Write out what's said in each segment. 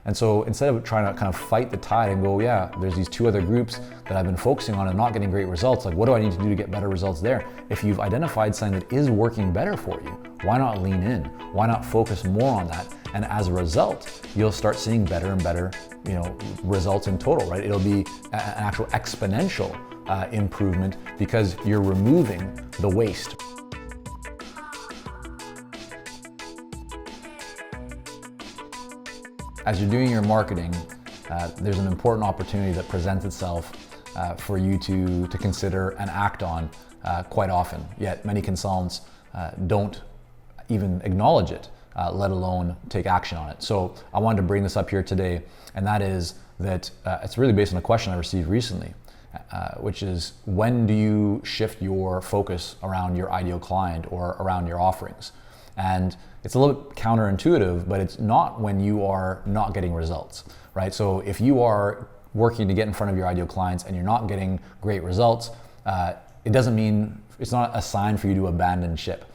And so instead of trying to kind of fight the tide and go, yeah, there's these two other groups that I've been focusing on and not getting great results, like what do I need to do to get better results there? If you've identified something that is working better for you, why not lean in? Why not focus more on that? And as a result, you'll start seeing better and better, results in total, right? It'll be an actual exponential improvement because you're removing the waste. As you're doing your marketing, there's an important opportunity that presents itself for you to consider and act on quite often. Yet many consultants don't even acknowledge it, let alone take action on it. So I wanted to bring this up here today, and that is that it's really based on a question I received recently, which is, when do you shift your focus around your ideal client or around your offerings? And it's a little bit counterintuitive, but it's not when you are not getting results, right? So if you are working to get in front of your ideal clients and you're not getting great results, it doesn't mean, it's not a sign for you to abandon ship,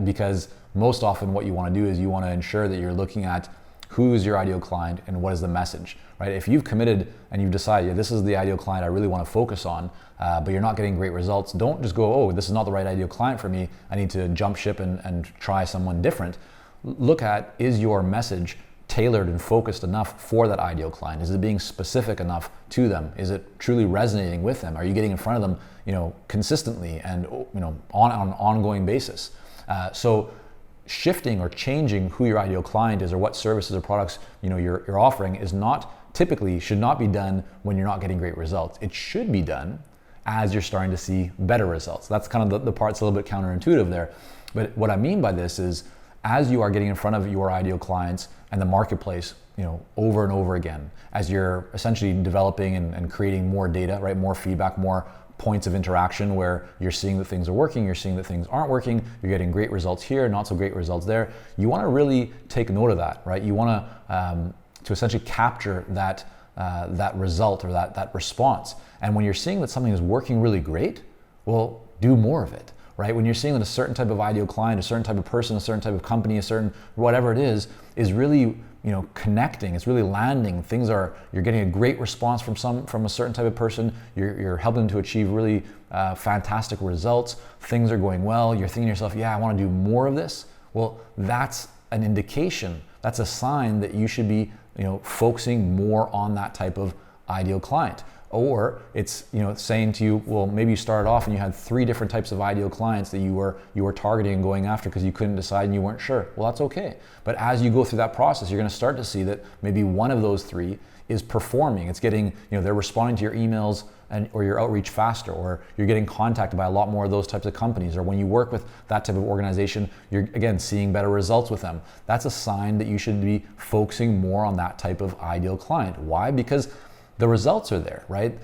because most often what you want to do is you want to ensure that you're looking at who's your ideal client and what is the message, right? If you've committed and you've decided, yeah, this is the ideal client I really want to focus on, but you're not getting great results, don't just go, oh, this is not the right ideal client for me, I need to jump ship and try someone different. Look at, is your message tailored and focused enough for that ideal client? Is it being specific enough to them? Is it truly resonating with them? Are you getting in front of them, consistently and on an ongoing basis? So shifting or changing who your ideal client is or what services or products you're offering is should not be done when you're not getting great results. It should be done as you're starting to see better results. That's kind of the part that's a little bit counterintuitive there. But what I mean by this is, as you are getting in front of your ideal clients and the marketplace, over and over again, as you're essentially developing and creating more data, right, more feedback, more points of interaction where you're seeing that things are working, you're seeing that things aren't working, you're getting great results here, not so great results there. You want to really take note of that, right? You want to essentially capture that result or that response. And when you're seeing that something is working really great, well, do more of it, right? When you're seeing that a certain type of ideal client, a certain type of person, a certain type of company, a certain whatever it is really connecting, it's really landing. You're getting a great response from a certain type of person. You're helping them to achieve really fantastic results. Things are going well. You're thinking to yourself, yeah, I want to do more of this. Well, that's an indication. That's a sign that you should be, focusing more on that type of ideal client. Or it's saying to you, well, maybe you started off and you had 3 different types of ideal clients that you were targeting and going after because you couldn't decide and you weren't sure. Well, that's okay. But as you go through that process, you're going to start to see that maybe one of those 3 is performing. It's getting, they're responding to your emails or your outreach faster, or you're getting contacted by a lot more of those types of companies. Or when you work with that type of organization, you're again seeing better results with them. That's a sign that you should be focusing more on that type of ideal client. Why? Because the results are there, right?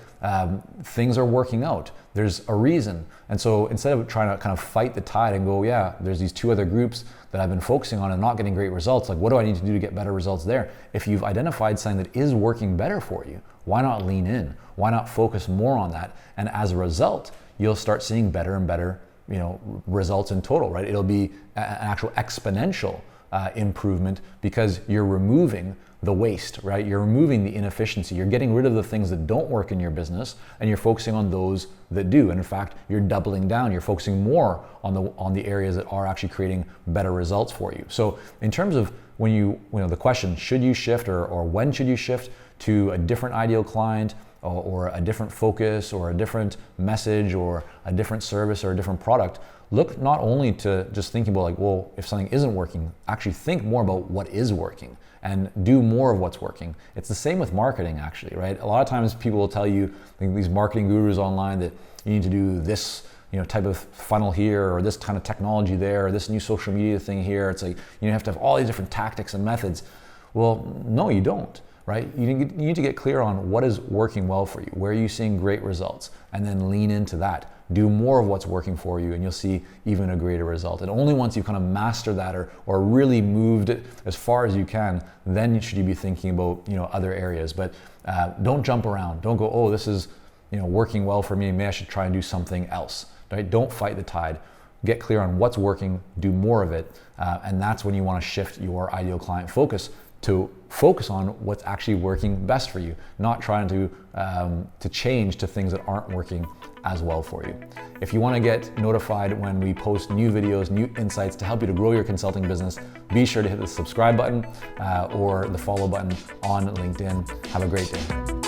Things are working out. There's a reason. And so instead of trying to kind of fight the tide and go, yeah, there's these 2 other groups that I've been focusing on and not getting great results, like what do I need to do to get better results there? If you've identified something that is working better for you, why not lean in? Why not focus more on that? And as a result, you'll start seeing better and better, results in total, right? It'll be an actual exponential improvement because you're removing the waste, right? You're removing the inefficiency. You're getting rid of the things that don't work in your business and you're focusing on those that do. And in fact, you're doubling down. You're focusing more on the areas that are actually creating better results for you. So in terms of when the question, should you shift or when should you shift to a different ideal client or a different focus or a different message or a different service or a different product, look not only to just thinking about well, if something isn't working, actually think more about what is working and do more of what's working. It's the same with marketing actually, right? A lot of times people will tell you, these marketing gurus online, that you need to do this type of funnel here or this kind of technology there or this new social media thing here. It's like you have to have all these different tactics and methods. Well, no, you don't. Right? You need to get clear on what is working well for you, where are you seeing great results, and then lean into that. Do more of what's working for you and you'll see even a greater result. And only once you kind of master that or really moved it as far as you can, then should you be thinking about other areas. But don't jump around. Don't go, oh, this is working well for me, maybe I should try and do something else. Right? Don't fight the tide. Get clear on what's working, do more of it, and that's when you want to shift your ideal client focus to focus on what's actually working best for you, not trying to change to things that aren't working as well for you. If you want to get notified when we post new videos, new insights to help you to grow your consulting business, be sure to hit the subscribe button or the follow button on LinkedIn. Have a great day.